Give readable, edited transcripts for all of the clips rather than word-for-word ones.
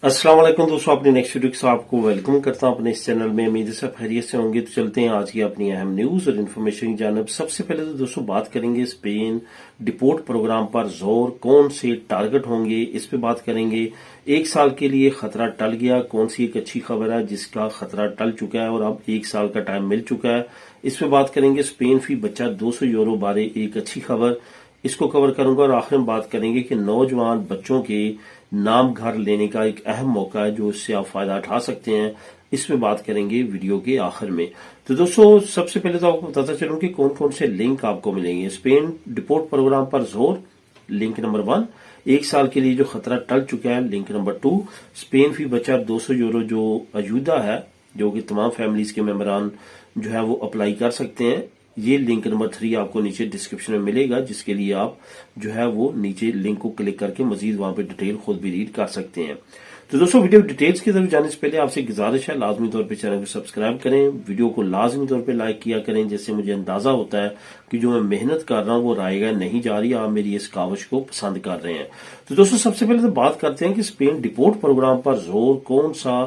अस्सलाम वालेकुम दोस्तों, अपने नेक्स्ट वीडियो के साथ आपको वेलकम करता हूं अपने इस चैनल में। उम्मीद है सब खैरियत से होंगे। तो चलते हैं आज की अपनी अहम न्यूज और इन्फॉर्मेशन की जानब। सबसे पहले तो दोस्तों बात करेंगे स्पेन डिपोर्ट प्रोग्राम पर जोर, कौन से टारगेट होंगे इस पे बात करेंगे। एक साल के लिए खतरा टल गया, कौन सी एक अच्छी खबर है जिसका खतरा टल चुका है और अब एक साल का टाइम मिल चुका है, इस पे बात करेंगे। स्पेन फी बच्चा 200 यूरो बारे एक अच्छी खबर, इसको कवर करूंगा। और आखिर में बात करेंगे कि नौजवान बच्चों के नाम घर लेने का एक अहम मौका है जो इससे आप फायदा उठा सकते हैं, इसमें बात करेंगे वीडियो के आखिर में। तो दोस्तों सबसे पहले तो आपको बताता चलूं कि कौन कौन से लिंक आपको मिलेंगे। स्पेन डिपोर्ट प्रोग्राम पर जोर, लिंक नंबर 1। एक साल के लिए जो खतरा टल चुका है, लिंक नंबर 2। स्पेन फी बचा 200 यूरो जो अजूदा है, जो कि तमाम फैमिलीज के मेंबरान जो है वो अप्लाई कर सकते हैं, ये लिंक नंबर 3 आपको नीचे डिस्क्रिप्शन में मिलेगा, जिसके लिए आप जो है वो नीचे लिंक को क्लिक करके मजीद वहां पे डिटेल खुद भी रीड कर सकते हैं। तो दोस्तों वीडियो डिटेल्स की तरफ जाने से पहले आपसे गुजारिश है, लाजमी तौर पे चैनल को सब्सक्राइब करें, वीडियो को लाजमी तौर पे लाइक किया करें, जिससे मुझे अंदाजा होता है कि जो मैं मेहनत कर रहा हूं वो रायगा नहीं जा रही, आप मेरी इस कावश को पसंद कर रहे हैं। तो दोस्तों सबसे पहले तो बात करते हैं कि स्पेन डिपोर्ट प्रोग्राम पर जोर, कौन सा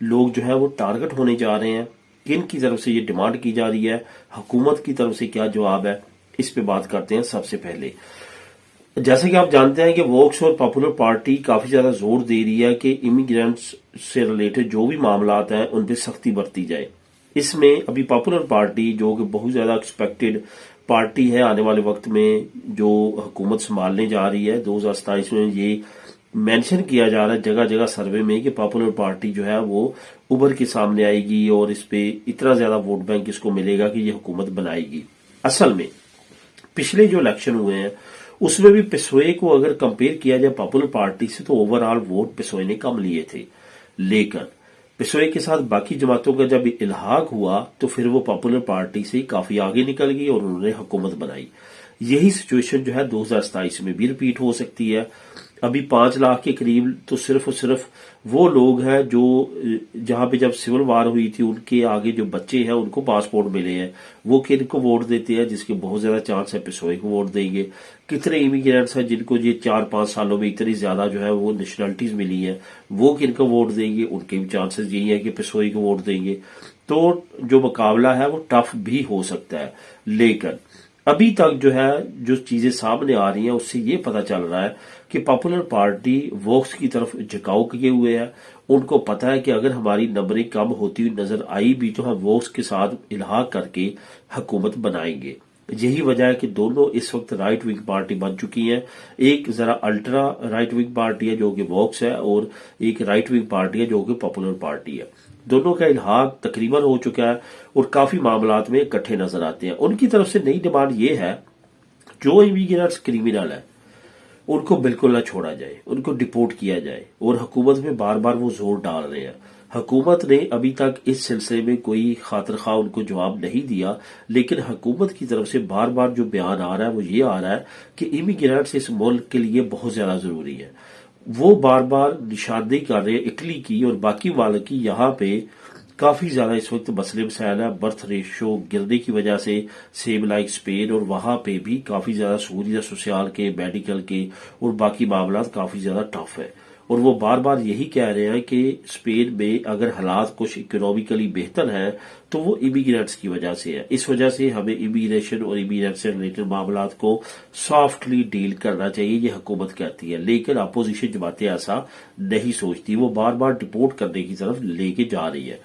लोग जो है वो टारगेट होने जा रहे हैं, किन की तरफ से ये डिमांड की जा रही है, हुकूमत की तरफ से क्या जवाब है, इस पे बात करते हैं। सबसे पहले जैसे कि आप जानते हैं कि वोक्स और पॉपुलर पार्टी काफी ज्यादा जोर दे रही है कि इमिग्रेंट्स से रिलेटेड जो भी मामला हैं उन पे सख्ती बरती जाए। इसमें अभी पॉपुलर पार्टी जो कि बहुत ज्यादा एक्सपेक्टेड पार्टी है आने वाले वक्त में, जो हुकूमत संभालने जा रही है 2027 में, ये मेंशन किया जा रहा है जगह जगह सर्वे में कि पॉपुलर पार्टी जो है वो उभर के सामने आएगी और इस पे इतना ज्यादा वोट बैंक इसको मिलेगा कि ये हुकूमत बनाएगी। असल में पिछले जो इलेक्शन हुए हैं उसमें भी पिसोए को अगर कंपेयर किया जाए पॉपुलर पार्टी से तो ओवरऑल वोट पिसोए ने कम लिए थे, लेकिन पिसोए के साथ बाकी जमातों का जब इल्हाक हुआ तो फिर वो पॉपुलर पार्टी से काफी आगे निकल गई और उन्होंने हुकूमत बनाई। यही सिचुएशन जो है 2027 में भी रिपीट हो सकती है। अभी 5 लाख के करीब तो सिर्फ और सिर्फ वो लोग हैं जो जहां पे जब सिविल वार हुई थी उनके आगे जो बच्चे हैं उनको पासपोर्ट मिले हैं, वो किन को वोट देते हैं, जिसके बहुत ज्यादा चांस है पिसोए को वोट देंगे। कितने इमिग्रेंट्स हैं जिनको ये 4-5 सालों में इतनी ज्यादा जो है वो नेशनलिटीज मिली है, वो किन को वोट देंगे, उनके भी चांसेस यही है कि पिसोए को वोट देंगे। तो जो मुकाबला है वो टफ भी हो सकता है, लेकिन अभी तक जो है जो चीजें सामने आ रही हैं उससे ये पता चल रहा है कि पॉपुलर पार्टी वोक्स की तरफ झुकाव किए हुए है। उनको पता है कि अगर हमारी नंबरिंग कम होती हुई नजर आई भी तो हम वोक्स के साथ इल्हाक करके हुकूमत बनाएंगे। यही वजह है कि दोनों इस वक्त राइट विंग पार्टी बन चुकी हैं। एक जरा अल्ट्रा राइट विंग पार्टी है जो कि वोक्स है, और एक राइट विंग पार्टी है जो कि पॉपुलर पार्टी है। दोनों का इल्हाक तकरीबन हो चुका है और काफी मामलात में इकट्ठे नजर आते हैं। उनकी तरफ से नई डिमांड ये है जो इमिग्रेंट्स क्रिमिनल है उनको बिल्कुल ना छोड़ा जाए, उनको डिपोर्ट किया जाए, और हुकूमत में बार बार वो जोर डाल रहे हैं। हुकूमत ने अभी तक इस सिलसिले में कोई खातिर खा उनको जवाब नहीं दिया, लेकिन हुकूमत की तरफ से बार बार जो बयान आ रहा है वो ये आ रहा है कि इमिग्रेंट्स इस मुल्क के लिए बहुत ज्यादा जरूरी है। वो बार बार निशानदेही कर रहे हैं इटली की और बाकी वालों की। यहाँ पे काफी ज्यादा इस वक्त मसले मसाइल है, बर्थ रेशो गिरने की वजह से, सेम लाइक स्पेन, और वहां पे भी काफी ज्यादा सहूलियत सोशल के, मेडिकल के और बाकी मामला काफी ज्यादा टफ है। और वो बार बार यही कह रहे हैं कि स्पेन में अगर हालात कुछ इकोनॉमिकली बेहतर है तो वो इमिग्रेंट्स की वजह से है। इस वजह से हमें इमिग्रेशन और इमिग्रेंट से रिलेटेड मामला को सॉफ्टली डील करना चाहिए, ये हुकूमत कहती है, लेकिन अपोजिशन जमातें ऐसा नहीं सोचती, वो बार बार डिपोर्ट करने की तरफ लेके जा रही है।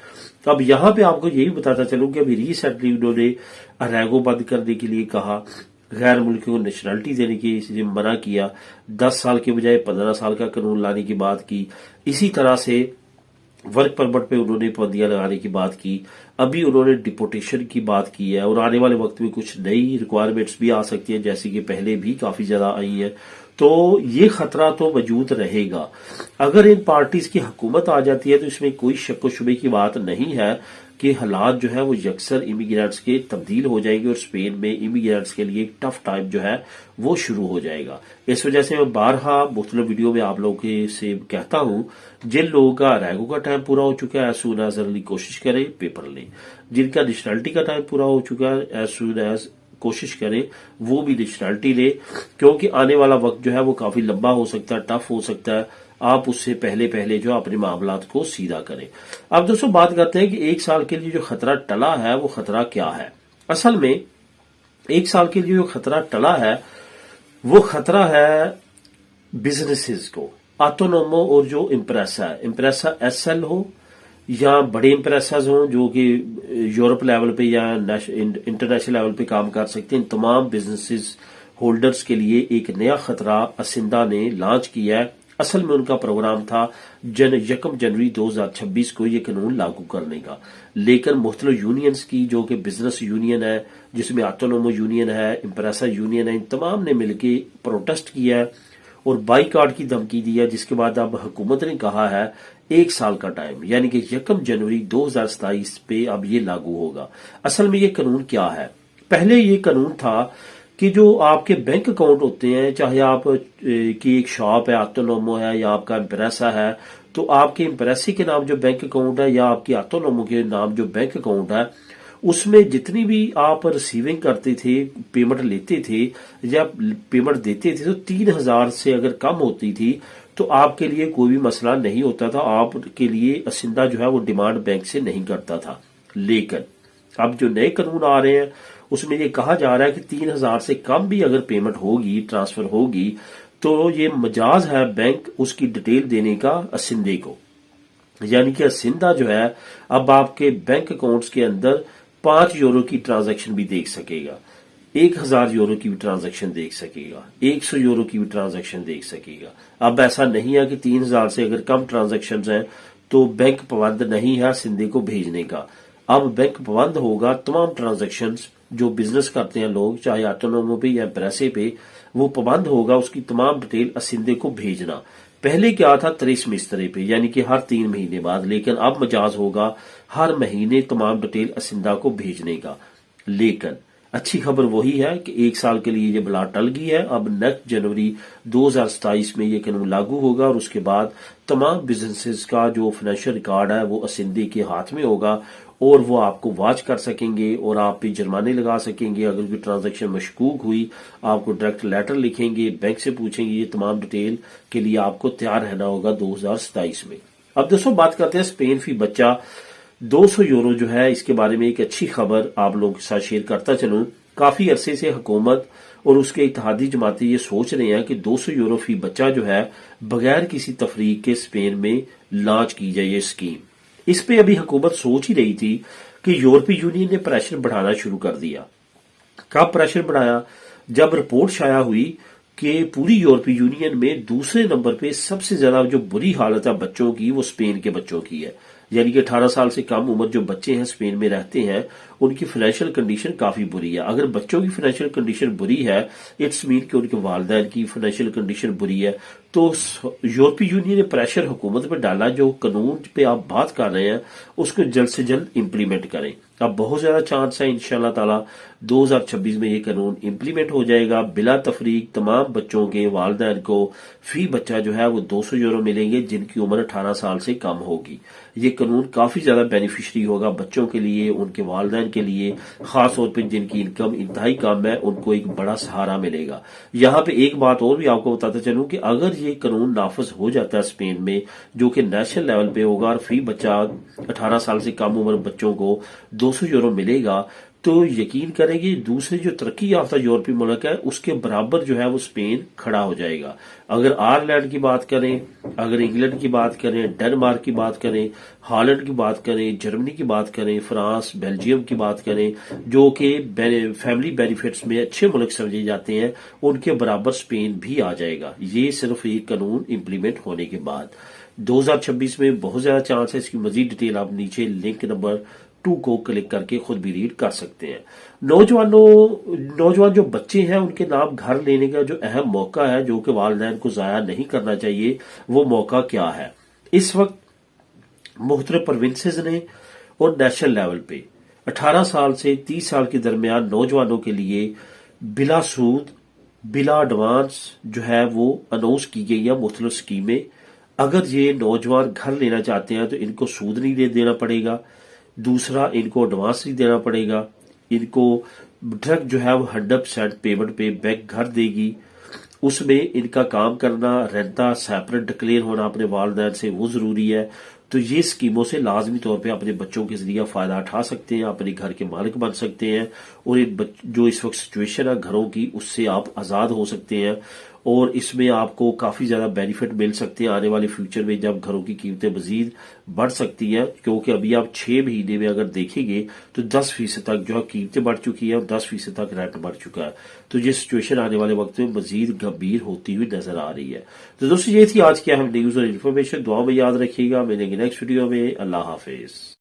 तो अब यहां पे आपको यही बताता चलूं कि अभी रिसेंटली उन्होंने अरेगो बंद करने के लिए कहा, गैर मुल्कियों को नेशनलिटी देने की इसलिए मना किया, 10 साल के बजाय 15 साल का कानून लाने की बात की। इसी तरह से वर्क परमिट पे उन्होंने पाबंदियां लगाने की बात की। अभी उन्होंने डिपोर्टेशन की बात की है और आने वाले वक्त में कुछ नई रिक्वायरमेंट्स भी आ सकती है, जैसे कि पहले भी काफी ज्यादा आई है। तो ये खतरा तो मौजूद रहेगा। अगर इन पार्टीज की हुकूमत आ जाती है तो इसमें कोई शक व शुबे की बात नहीं है कि हालात जो है वो यकसर इमिग्रेंट्स के तब्दील हो जाएंगे और स्पेन में इमिग्रेंट्स के लिए एक टफ टाइम जो है वो शुरू हो जाएगा। इस वजह से मैं बारहा मुख्तलिफ वीडियो में आप लोगों से कहता हूं, जिन लोगों का रैगो का टाइम पूरा हो चुका है एज सुन एज अर्ली कोशिश करें पेपर लें, जिनका नेशनलिटी का टाइम पूरा हो चुका है एज सुन एज कोशिश करें वो भी नेशनलिटी ले, क्योंकि आने वाला वक्त जो है वो काफी लंबा हो सकता है, टफ हो सकता है। آپ اس سے پہلے جو اپنے معاملات کو سیدھا کریں۔ اب دوستوں بات کرتے ہیں کہ ایک سال کے لیے جو خطرہ ٹلا ہے وہ خطرہ کیا ہے۔ اصل میں ایک سال کے لیے جو خطرہ ٹلا ہے وہ خطرہ ہے بزنسز کو، آٹونومو اور جو امپریسا ایس ایل ہو یا بڑے امپریسز ہوں جو کہ یورپ لیول پہ یا انٹرنیشنل لیول پہ کام کر سکتے ہیں، ان تمام بزنسز ہولڈرز کے لیے ایک نیا خطرہ اسندہ نے لانچ کیا ہے۔ اصل میں ان کا پروگرام تھا 1 جنوری 2026 کو یہ قانون لاگو کرنے کا، لیکن مختلف یونینز کی جو کہ بزنس یونین ہے، جس میں آٹونومو یونین ہے، امپریسا یونین ہے، ان تمام نے مل کے پروٹیسٹ کیا ہے اور بائیکاٹ کی دھمکی دی ہے، جس کے بعد اب حکومت نے کہا ہے 1 سال کا ٹائم، یعنی کہ 1 جنوری 2027 پہ اب یہ لاگو ہوگا۔ اصل میں یہ قانون کیا ہے؟ پہلے یہ قانون تھا کہ جو آپ کے بینک اکاؤنٹ ہوتے ہیں، چاہے آپ کی ایک شاپ ہے آٹونومو ہے یا آپ کا امپریسا ہے، تو آپ کے امپریسی کے نام جو بینک اکاؤنٹ ہے یا آپ کی آٹونومو کے نام جو بینک اکاؤنٹ ہے، اس میں جتنی بھی آپ ریسیونگ کرتے تھے، پیمنٹ لیتے تھے یا پیمنٹ دیتے تھے، تو 3,000 سے اگر کم ہوتی تھی تو آپ کے لیے کوئی بھی مسئلہ نہیں ہوتا تھا، آپ کے لیے اسندہ جو ہے وہ ڈیمانڈ بینک سے نہیں کرتا تھا۔ لیکن اب جو نئے قانون آ رہے ہیں اس میں یہ کہا جا رہا ہے کہ 3,000 سے کم بھی اگر پیمنٹ ہوگی، ٹرانسفر ہوگی، تو یہ مجاز ہے بینک اس کی ڈیٹیل دینے کا اسندے کو، یعنی کہ اسندہ جو ہے اب آپ کے بینک اکاؤنٹس کے اندر 5 یورو کی ٹرانزیکشن بھی دیکھ سکے گا، 1,000 یورو کی بھی ٹرانزیکشن دیکھ سکے گا، 100 یورو کی بھی ٹرانزیکشن دیکھ سکے گا۔ اب ایسا نہیں ہے کہ 3,000 سے اگر کم ٹرانزیکشنز ہیں تو بینک پابند نہیں ہے اسندے کو بھیجنے کا۔ اب بینک پابند ہوگا تمام ٹرانزیکشنز جو بزنس کرتے ہیں لوگ، چاہے آٹونومو پہ یا امپریسے پہ، وہ پابند ہوگا اس کی تمام ڈیٹیل اسندے کو بھیجنا۔ پہلے کیا تھا 33 مسترے پہ، یعنی کہ ہر 3 مہینے بعد، لیکن اب مجاز ہوگا ہر مہینے تمام ڈیٹیل اسندہ کو بھیجنے کا۔ لیکن اچھی خبر وہی ہے کہ 1 سال کے لیے یہ بلا ٹل گئی ہے، اب نیکسٹ جنوری 2027 میں یہ قانون لاگو ہوگا اور اس کے بعد تمام بزنسز کا جو فائنینشیل ریکارڈ ہے وہ اسندے کے ہاتھ میں ہوگا اور وہ آپ کو واچ کر سکیں گے اور آپ پہ جرمانے لگا سکیں گے۔ اگر کوئی ٹرانزیکشن مشکوک ہوئی آپ کو ڈائریکٹ لیٹر لکھیں گے، بینک سے پوچھیں گے، یہ تمام ڈیٹیل کے لیے آپ کو تیار رہنا ہوگا 2027 میں۔ اب دوستوں بات کرتے ہیں اسپین فی بچہ 200 یورو جو ہے، اس کے بارے میں ایک اچھی خبر آپ لوگوں کے ساتھ شیئر کرتا چلوں۔ کافی عرصے سے حکومت اور اس کے اتحادی جماعتیں یہ سوچ رہے ہیں کہ 200 یورو فی بچہ جو ہے بغیر کسی تفریق کے اسپین میں لانچ کی جائے یہ اسکیم۔ اس پہ ابھی حکومت سوچ ہی رہی تھی کہ یورپی یونین نے پریشر بڑھانا شروع کر دیا۔ کب پریشر بڑھایا؟ جب رپورٹ شائع ہوئی کہ پوری یورپی یونین میں دوسرے نمبر پہ سب سے زیادہ جو بری حالت ہے بچوں کی وہ اسپین کے بچوں کی ہے، یعنی کہ 18 سال سے کم عمر جو بچے ہیں اسپین میں رہتے ہیں ان کی فائنینشیل کنڈیشن کافی بری ہے۔ اگر بچوں کی فائنینشیل کنڈیشن بری ہے، اٹس مین کہ ان کے والدین کی فائنینشیل کنڈیشن بری ہے، تو یورپی یونین نے پریشر حکومت پہ ڈالا جو قانون پہ آپ بات کر رہے ہیں اس کو جلد سے جلد امپلیمنٹ کریں۔ اب بہت زیادہ چانس ہے انشاءاللہ تعالی 2026 میں یہ قانون امپلیمنٹ ہو جائے گا۔ بلا تفریق تمام بچوں کے والدین کو فی بچہ جو ہے وہ 200 یورو ملیں گے جن کی عمر 18 سال سے کم ہوگی۔ یہ قانون کافی زیادہ بینیفیشری ہوگا بچوں کے لیے، ان کے والدین کے لیے، خاص طور پہ جن کی انکم انتہائی کم ہے ان کو ایک بڑا سہارا ملے گا۔ یہاں پہ ایک بات اور بھی آپ کو بتاتا چلوں کہ اگر یہ قانون نافذ ہو جاتا ہے اسپین میں، جو کہ نیشنل لیول پہ ہوگا اور فی بچہ 18 سال سے کم عمر بچوں کو 200 یورو ملے گا، تو یقین کریں گے دوسرے جو ترقی یافتہ یورپی ملک ہے اس کے برابر جو ہے وہ اسپین کھڑا ہو جائے گا۔ اگر آئرلینڈ کی بات کریں، اگر انگلینڈ کی بات کریں، ڈنمارک کی بات کریں، ہالینڈ کی بات کریں، جرمنی کی بات کریں، فرانس، بیلجیم کی بات کریں، جو کہ فیملی بینیفٹس میں اچھے ملک سمجھے جاتے ہیں، ان کے برابر اسپین بھی آ جائے گا، یہ صرف یہ قانون امپلیمنٹ ہونے کے بعد۔ 2026 میں بہت زیادہ چانس ہے، اس کی مزید ڈیٹیل آپ نیچے لنک نمبر 2 کو کلک کر کے خود بھی ریڈ کر سکتے ہیں۔ نوجوان جو بچے ہیں ان کے نام گھر لینے کا جو اہم موقع ہے جو کہ والدین کو ضائع نہیں کرنا چاہیے، وہ موقع کیا ہے؟ اس وقت مختلف پروونسز نے اور نیشنل لیول پہ 18 سال سے 30 سال کے درمیان نوجوانوں کے لیے بلا سود بلا ایڈوانس جو ہے وہ اناؤنس کی گئی ہے مختلف اسکیمیں۔ اگر یہ نوجوان گھر لینا چاہتے ہیں تو ان کو سود نہیں دینا پڑے گا، دوسرا ان کو ایڈوانس نہیں دینا پڑے گا، ان کو ڈائریکٹ جو ہے وہ 100% پیمنٹ پہ بینک گھر دے گی، اس میں ان کا کام کرنا، رہتا سیپریٹ ڈکلیئر ہونا اپنے والدین سے، وہ ضروری ہے۔ تو یہ اسکیموں سے لازمی طور پہ اپنے بچوں کے ذریعہ فائدہ اٹھا سکتے ہیں، اپنے گھر کے مالک بن سکتے ہیں، اور جو اس وقت سچویشن ہے گھروں کی، اس سے آپ آزاد ہو سکتے ہیں، اور اس میں آپ کو کافی زیادہ بینیفٹ مل سکتے ہیں آنے والے فیوچر میں، جب گھروں کی قیمتیں مزید بڑھ سکتی ہیں، کیونکہ ابھی آپ 6 مہینے میں اگر دیکھیں گے تو 10% تک جو ہے قیمتیں بڑھ چکی ہیں اور 10% تک رینٹ بڑھ چکا ہے۔ تو یہ سچویشن آنے والے وقت میں مزید گمبھیر ہوتی ہوئی نظر آ رہی ہے۔ تو دوستو یہ تھی آج کی اہم نیوز اور انفارمیشن، دعا میں یاد رکھیے گا، ملیں گے نیکسٹ ویڈیو میں۔ اللہ حافظ۔